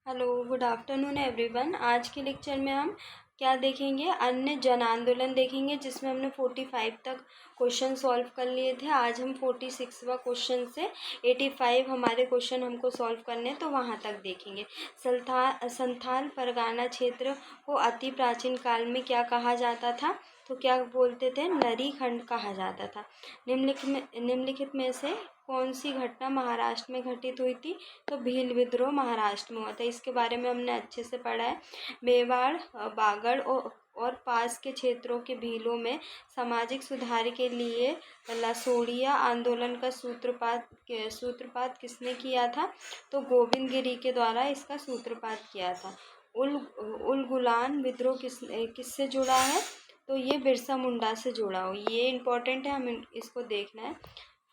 Hello, good afternoon everyone. आज के lecture में हम क्या देखेंगे? अन्य जन आंदोलन देखेंगे, जिसमें हमने 45 तक क्वेश्चन सॉल्व कर लिए थे। आज हम 46वां क्वेश्चन से 85 हमारे क्वेश्चन हमको सॉल्व करने, तो वहाँ तक देखेंगे। संथाल परगना क्षेत्र को अति प्राचीन काल में क्या कहा जाता था? तो क्या बोलते थे? नरी खंड कहा जाता था। निम्नलिखित में से कौन सी घटना महाराष्ट्र में घटित हुई थी? तो भील विद्रोह महाराष्ट्र में हुआ था। इसके बारे में हमने अच्छे से पढ़ा है। मेवाड़, बागड़ और पास के क्षेत्रों के भीलों में सामाजिक सुधार के लिए लसोड़िया आंदोलन का सूत्रपात किसने किया था? तो गोविंद गिरी के द्वारा इसका सूत्रपात किया था। उल गुलान विद्रोह किससे जुड़ा है? तो ये बिरसा मुंडा से जुड़ा हो। ये इम्पोर्टेंट है, हमें इसको देखना है।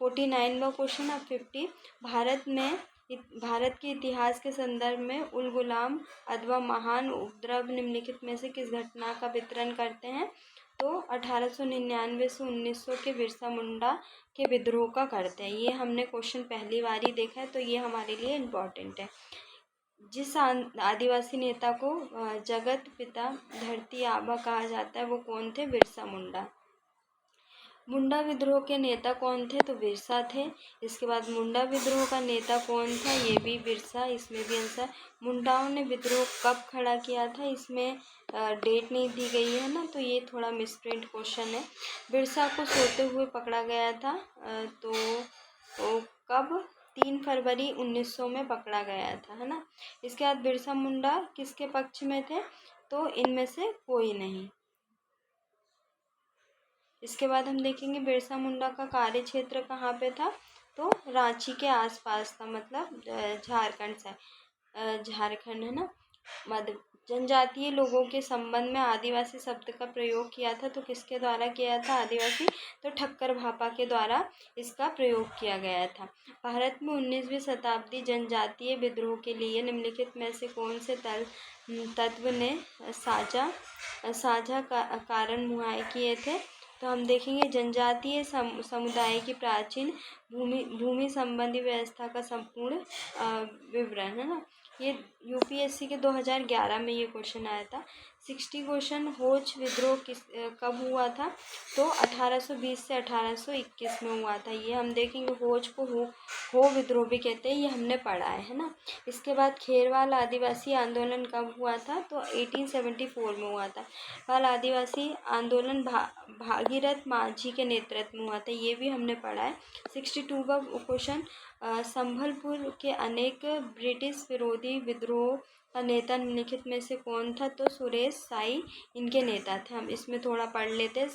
49वां क्वेश्चन। अब 50। भारत के इतिहास के संदर्भ में उल गुलाम अथवा महान उपद्रव निम्नलिखित में से किस घटना का विवरण करते हैं? तो 1899 से 1900 के बिरसा मुंडा के विद्रोह का करते हैं। ये हमने क्वेश्चन पहली बार ही देखा है, तो ये हमारे लिए इम्पोर्टेंट है। जिस आदिवासी नेता को जगत पिता धरती आबा कहा जाता है, वो कौन थे? बिरसा मुंडा। मुंडा विद्रोह के नेता कौन थे? तो बिरसा थे। इसके बाद मुंडा विद्रोह का नेता कौन था? ये भी बिरसा। इसमें भी आंसर। मुंडाओं ने विद्रोह कब खड़ा किया था? इसमें डेट नहीं दी गई है ना, तो ये थोड़ा मिसप्रिंट क्वेश्चन है। बिरसा को सोते हुए पकड़ा गया था, तो कब? 3 फरवरी 1900 में पकड़ा गया था, है ना। इसके बाद बिरसा मुंडा किसके पक्ष में थे? तो इनमें से कोई नहीं। इसके बाद हम देखेंगे बिरसा मुंडा का कार्य क्षेत्र कहाँ पे था? तो रांची के आसपास था, मतलब झारखंड से, झारखंड है ना। मध्य जनजातीय लोगों के संबंध में आदिवासी शब्द का प्रयोग किया था, तो किसके द्वारा किया था? आदिवासी। तो ठक्कर भापा के द्वारा इसका प्रयोग किया गया था। भारत में 19वीं शताब्दी जनजातीय विद्रोह के लिए निम्नलिखित में से कौन से तत्व ने साझा कारण मुहैया किए थे? तो हम देखेंगे जनजातीय समुदाय की प्राचीन भूमि संबंधी व्यवस्था का संपूर्ण विवरण, है ना। ये यूपीएससी के 2011 में ये क्वेश्चन आया था। 60 क्वेश्चन। होच विद्रोह कब हुआ था? तो 1820 से 1821 में हुआ था। ये हम देखेंगे। होच को हो विद्रोह भी कहते हैं, ये हमने पढ़ा है ना। इसके बाद खेरवाल आदिवासी आंदोलन कब हुआ था? तो 1874 में हुआ था। बाल आदिवासी आंदोलन भागीरथ मांझी के नेतृत्व में हुआ था। ये भी हमने पढ़ा है। 62 का क्वेश्चन। संभलपुर के अनेक ब्रिटिश विरोधी विद्रोह का नेता निम्नलिखित में से कौन था? तो सुरेश साई इनके नेता थे। हम इसमें थोड़ा पढ़ लेते।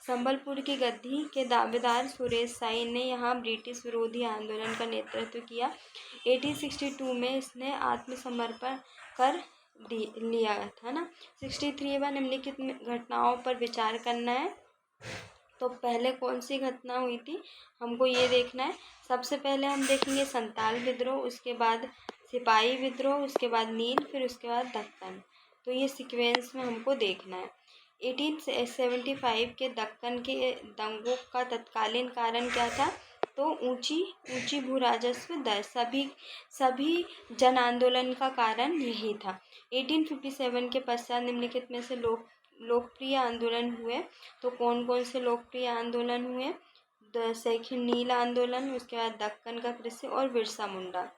संबलपुर की गद्दी के दावेदार सुरेश साई ने यहाँ ब्रिटिश विरोधी आंदोलन का नेतृत्व किया। 1862 में इसने आत्मसमर्पण कर लिया था ना। 63 निम्नलिखित घटनाओं पर विचार करना है। तो पहले कौन सी घटना हुई थी, हमको ये देखना है। सबसे पहले हम देखेंगे संताल विद्रोह, उसके बाद सिपाही विद्रोह, उसके बाद नील, फिर उसके बाद दक्कन। तो ये सीक्वेंस में हमको देखना है। 1875 के दक्कन के दंगों का तत्कालीन कारण क्या था? तो ऊंची भू राजस्व दर सभी जन आंदोलन का कारण यही था। 1857 के पश्चात निम्नलिखित में से लोकप्रिय आंदोलन हुए। तो कौन कौन से लोकप्रिय आंदोलन हुए? सेखिन नील आंदोलन, उसके बाद दक्कन का कृषि और बिरसा मुंडा।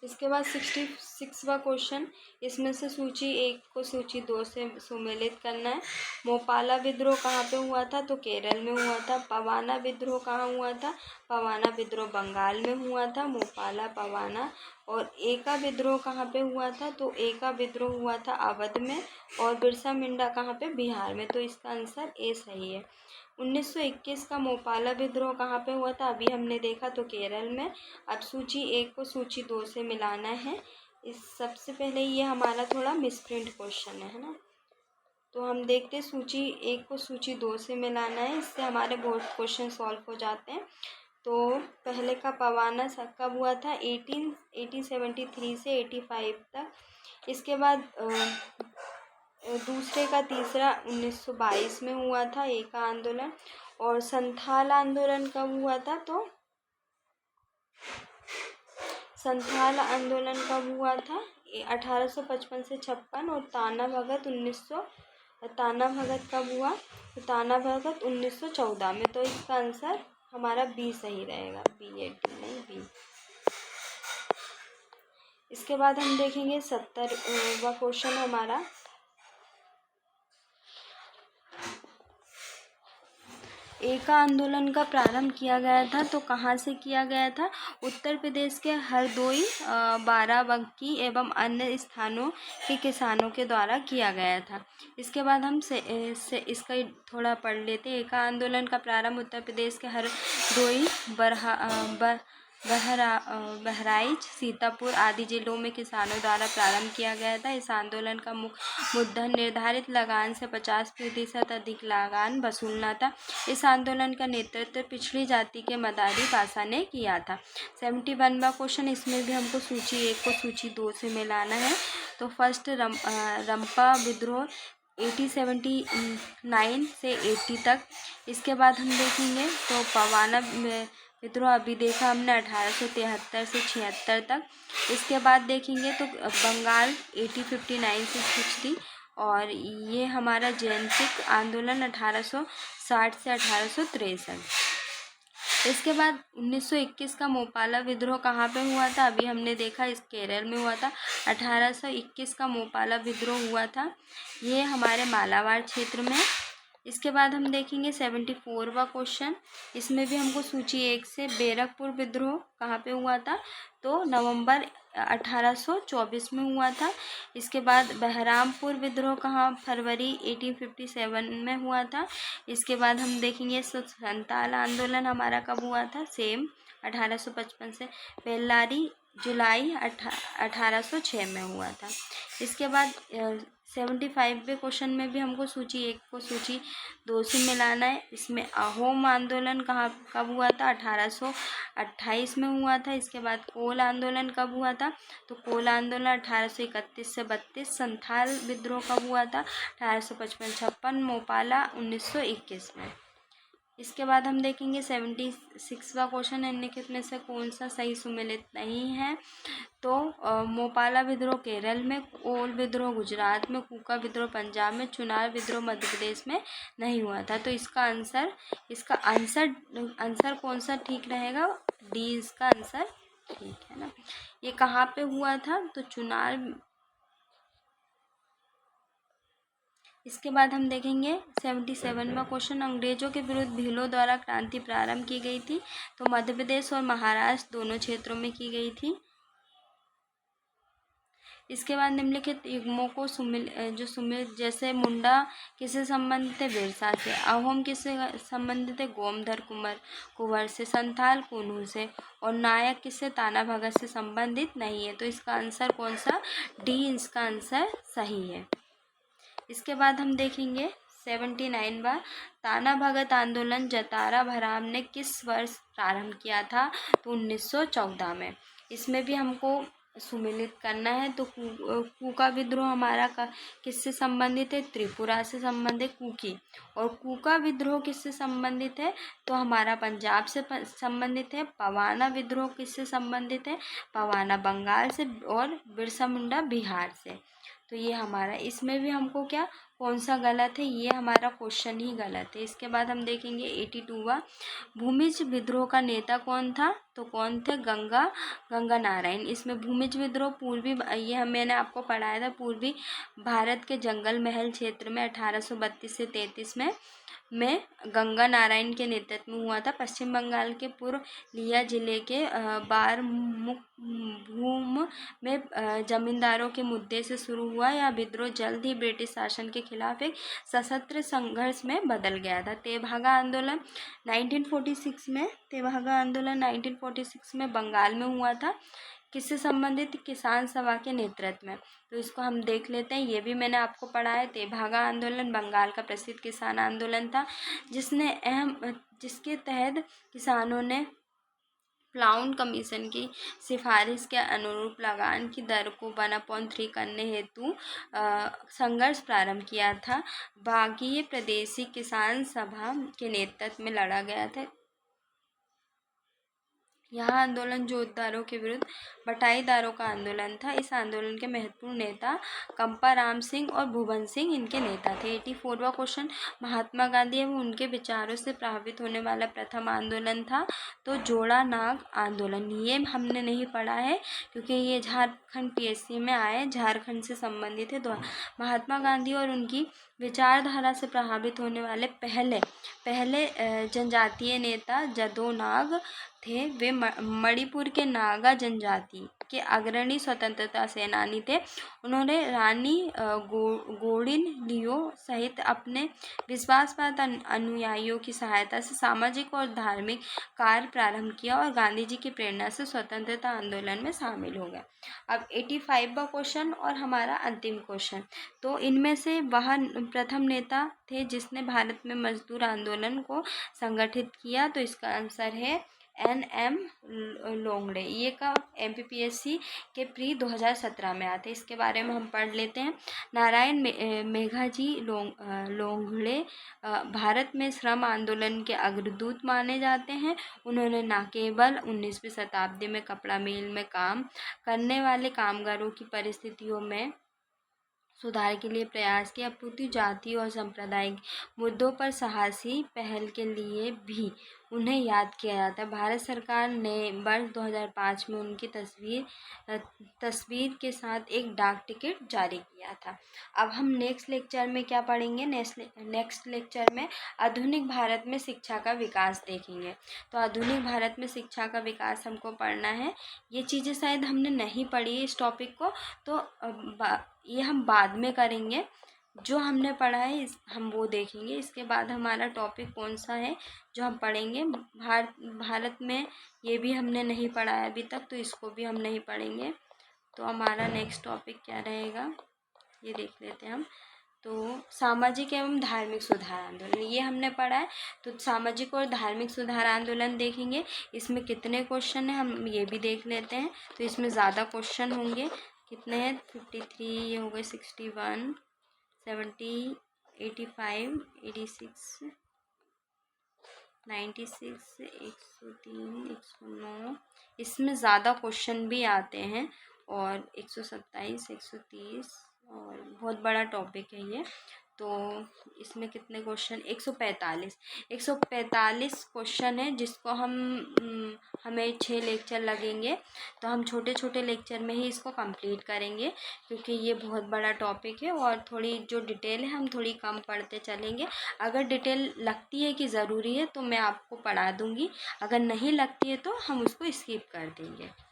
इसके बाद 66वां क्वेश्चन। इसमें से सूची 1 को सूची 2 से सुमेलित करना है। मोपाला विद्रोह कहाँ पे हुआ था? तो केरल में हुआ था। पवाना विद्रोह कहाँ हुआ था? पवाना विद्रोह बंगाल में हुआ था। मोपाला, पवाना। और एका विद्रोह कहाँ पे हुआ था? तो एका विद्रोह हुआ था अवध में। और बिरसा मुंडा कहाँ पे? बिहार में। तो इसका आंसर ए सही है। 1921 का मोपाला विद्रोह कहाँ पे हुआ था? अभी हमने देखा, तो केरल में। अब सूची 1 को सूची 2 से मिलाना है। इस सबसे पहले ये हमारा थोड़ा मिसप्रिंट क्वेश्चन है ना। तो हम देखते हैं सूची 1 को सूची 2 से मिलाना है, इससे हमारे बहुत क्वेश्चन सॉल्व हो जाते हैं। तो पहले का पवाना कब हुआ था? 1873 से 85 तक। इसके बाद दूसरे का तीसरा 1922 में हुआ था एका आंदोलन। और संथाल आंदोलन कब हुआ था? तो संथाल आंदोलन कब हुआ था? 1855 से 56। और ताना भगत कब हुआ? तो ताना भगत 1914 में। तो इसका आंसर हमारा बी सही रहेगा, बी, 80 नहीं, बी। इसके बाद हम देखेंगे 70वां क्वेश्चन हमारा। एका आंदोलन का प्रारंभ किया गया था तो कहाँ से किया गया था? उत्तर प्रदेश के हरदोई, बाराबंकी एवं अन्य स्थानों के किसानों के द्वारा किया गया था। इसके बाद हम इसका थोड़ा पढ़ लेते हैं। एका आंदोलन का प्रारंभ उत्तर प्रदेश के हरदोई, बहराइच, सीतापुर आदि जिलों में किसानों द्वारा प्रारंभ किया गया था। इस आंदोलन का मुद्दा निर्धारित लगान से 50% अधिक लगान वसूलना था। इस आंदोलन का नेतृत्व पिछड़ी जाति के मदारी पासा ने किया था। 71वां क्वेश्चन, इसमें भी हमको सूची 1 को सूची 2 से मिलाना है। तो फर्स्ट रंपा विद्रोह 1879 से 80 तक। इसके बाद हम देखेंगे तो पवाना विद्रोह अभी देखा हमने 1873 से 76 तक। इसके बाद देखेंगे तो बंगाल 1859 से 60। और ये हमारा जैनसिक आंदोलन 1860 से 1863। इसके बाद 1921 का मोपाला विद्रोह कहाँ पे हुआ था? अभी हमने देखा इस केरल में हुआ था। 1821 का मोपाला विद्रोह हुआ था, ये हमारे मालाबार क्षेत्र में। इसके बाद हम देखेंगे 74वां क्वेश्चन। इसमें भी हमको सूची 1 से बैरकपुर विद्रोह कहाँ पे हुआ था? तो नवंबर 1824 में हुआ था। इसके बाद बहरामपुर विद्रोह कहाँ? फरवरी 1857 में हुआ था। इसके बाद हम देखेंगे संथाल आंदोलन हमारा कब हुआ था? सेम 1855 से। बेल्लारी जुलाई 1806 में हुआ था। इसके बाद 75वें क्वेश्चन में भी हमको सूची 1 को सूची 2 से मिलाना है। इसमें अहोम आंदोलन कब हुआ था? 1828 में हुआ था। इसके बाद कोल आंदोलन कब हुआ था? तो कोल आंदोलन 1831 से 32। संथाल विद्रोह कब हुआ था? 1855-56। मोपाला 1921 में। इसके बाद हम देखेंगे 76वां क्वेश्चन, निम्नलिखित में से कौन सा सही सुमेलित नहीं है? तो मोपाला विद्रोह केरल में, कोल विद्रोह गुजरात में, कूका विद्रोह पंजाब में, चुनार विद्रोह मध्य प्रदेश में नहीं हुआ था। तो इसका आंसर कौन सा ठीक रहेगा? डी इसका आंसर ठीक है ना। ये कहाँ पे हुआ था? तो चुनार। इसके बाद हम देखेंगे 77वां क्वेश्चन, अंग्रेजों के विरुद्ध भीलों द्वारा क्रांति प्रारंभ की गई थी तो मध्य प्रदेश और महाराष्ट्र दोनों क्षेत्रों में की गई थी। इसके बाद निम्नलिखित युग्मों को सुमिल जैसे मुंडा किससे संबंधित है? बिरसा से। अहोम किससे संबंधित है? गोमधर कुंवर से। संथाल कुन्नू से। और नायक किससे? ताना भगत से संबंधित नहीं है। तो इसका आंसर कौन सा? डी इसका आंसर सही है। इसके बाद हम देखेंगे 79वां, ताना भगत आंदोलन जतारा भराम ने किस वर्ष प्रारंभ किया था? तो 1914 में। इसमें भी हमको सुमेलित करना है। तो कूका विद्रोह हमारा किससे संबंधित है? त्रिपुरा से संबंधित कूकी। और कूका विद्रोह किससे संबंधित है? तो हमारा पंजाब से संबंधित है। पवाना विद्रोह किससे संबंधित है? पवाना बंगाल से। और बिरसा मुंडा बिहार से। तो ये हमारा, इसमें भी हमको क्या कौन सा गलत है? ये हमारा क्वेश्चन ही गलत है। इसके बाद हम देखेंगे 82वां, भूमिज विद्रोह का नेता कौन था? तो कौन थे? गंगा नारायण। इसमें भूमिज विद्रोह पूर्वी, ये मैंने आपको पढ़ाया था, पूर्वी भारत के जंगल महल क्षेत्र में 1832 से 33 में गंगा नारायण के नेतृत्व में हुआ था। पश्चिम बंगाल के पुरुलिया जिले के भूम में जमींदारों के मुद्दे से शुरू हुआ। यह विद्रोह जल्द ही ब्रिटिश शासन के खिलाफ एक सशस्त्र संघर्ष में बदल गया था। तेभागा आंदोलन 1946 में, तेभागा आंदोलन 1946 में बंगाल में हुआ था। किससे संबंधित? किसान सभा के नेतृत्व में। तो इसको हम देख लेते हैं, ये भी मैंने आपको पढ़ा है। तेभागा आंदोलन बंगाल का प्रसिद्ध किसान आंदोलन था जिसके तहत किसानों ने प्लाउन कमीशन की सिफारिश के अनुरूप लगान की दर को 1/3 करने हेतु संघर्ष प्रारंभ किया था। भागीय प्रदेशी किसान सभा के नेतृत्व में लड़ा गया था। यह आंदोलन जोतदारों के विरुद्ध बटाईदारों का आंदोलन था। इस आंदोलन के महत्वपूर्ण नेता कंपाराम सिंह और भुवन सिंह इनके नेता थे। 84वां क्वेश्चन, महात्मा गांधी एवं उनके विचारों से प्रभावित होने वाला प्रथम आंदोलन था तो जोड़ा नाग आंदोलन। ये हमने नहीं पढ़ा है क्योंकि ये झारखंड PSC में आए, झारखंड से संबंधित है। महात्मा गांधी और उनकी विचारधारा से प्रभावित होने वाले पहले जनजातीय नेता जदो नाग थे। वे मणिपुर के नागा जनजाति के अग्रणी स्वतंत्रता सेनानी थे। उन्होंने रानी गोडिनलियो सहित अपने विश्वासपात अनुयायियों की सहायता से सामाजिक और धार्मिक कार्य प्रारंभ किया और गांधी जी की प्रेरणा से स्वतंत्रता आंदोलन में शामिल हो गए। अब 85वां क्वेश्चन और हमारा अंतिम क्वेश्चन, तो इनमें से वह प्रथम नेता थे जिसने भारत में मजदूर आंदोलन को संगठित किया, तो इसका आंसर है NM लोंगड़े। ये कब MPPSC के प्री 2017 में आते, इसके बारे में हम पढ़ लेते हैं। नारायण मेघाजी लोंगड़े भारत में श्रम आंदोलन के अग्रदूत माने जाते हैं। उन्होंने न केवल 19वीं शताब्दी में कपड़ा मिल में काम करने वाले कामगारों की परिस्थितियों में सुधार के लिए प्रयास किया, अपितु जाति और सांप्रदायिक मुद्दों पर साहसी पहल के लिए भी उन्हें याद किया जाता है। भारत सरकार ने वर्ष 2005 में उनकी तस्वीर के साथ एक डाक टिकट जारी किया था। अब हम नेक्स्ट लेक्चर में क्या पढ़ेंगे, नेक्स्ट लेक्चर में आधुनिक भारत में शिक्षा का विकास देखेंगे। तो आधुनिक भारत में शिक्षा का विकास हमको पढ़ना है। ये चीज़ें शायद हमने नहीं पढ़ी इस टॉपिक को, तो ये हम बाद में करेंगे। जो हमने पढ़ा है हम वो देखेंगे। इसके बाद हमारा टॉपिक कौन सा है जो हम पढ़ेंगे, भारत में ये भी हमने नहीं पढ़ा है अभी तक, तो इसको भी हम नहीं पढ़ेंगे। तो हमारा नेक्स्ट टॉपिक क्या रहेगा ये देख लेते हैं हम। तो सामाजिक एवं धार्मिक सुधार आंदोलन ये हमने पढ़ा है, तो सामाजिक और धार्मिक सुधार आंदोलन देखेंगे। इसमें कितने क्वेश्चन हैं हम ये भी देख लेते हैं। तो इसमें ज़्यादा क्वेश्चन होंगे, कितने हैं 53, ये हो गए 61, 70, 85, 86, 96, 103, 109, इसमें ज़्यादा क्वेश्चन भी आते हैं, और 127, 130, और बहुत बड़ा टॉपिक है ये। तो इसमें कितने क्वेश्चन 145 क्वेश्चन है, जिसको हमें 6 लेक्चर लगेंगे। तो हम छोटे छोटे लेक्चर में ही इसको कंप्लीट करेंगे क्योंकि ये बहुत बड़ा टॉपिक है और थोड़ी जो डिटेल है हम थोड़ी कम पढ़ते चलेंगे। अगर डिटेल लगती है कि ज़रूरी है तो मैं आपको पढ़ा दूँगी, अगर नहीं लगती है तो हम उसको स्किप कर देंगे।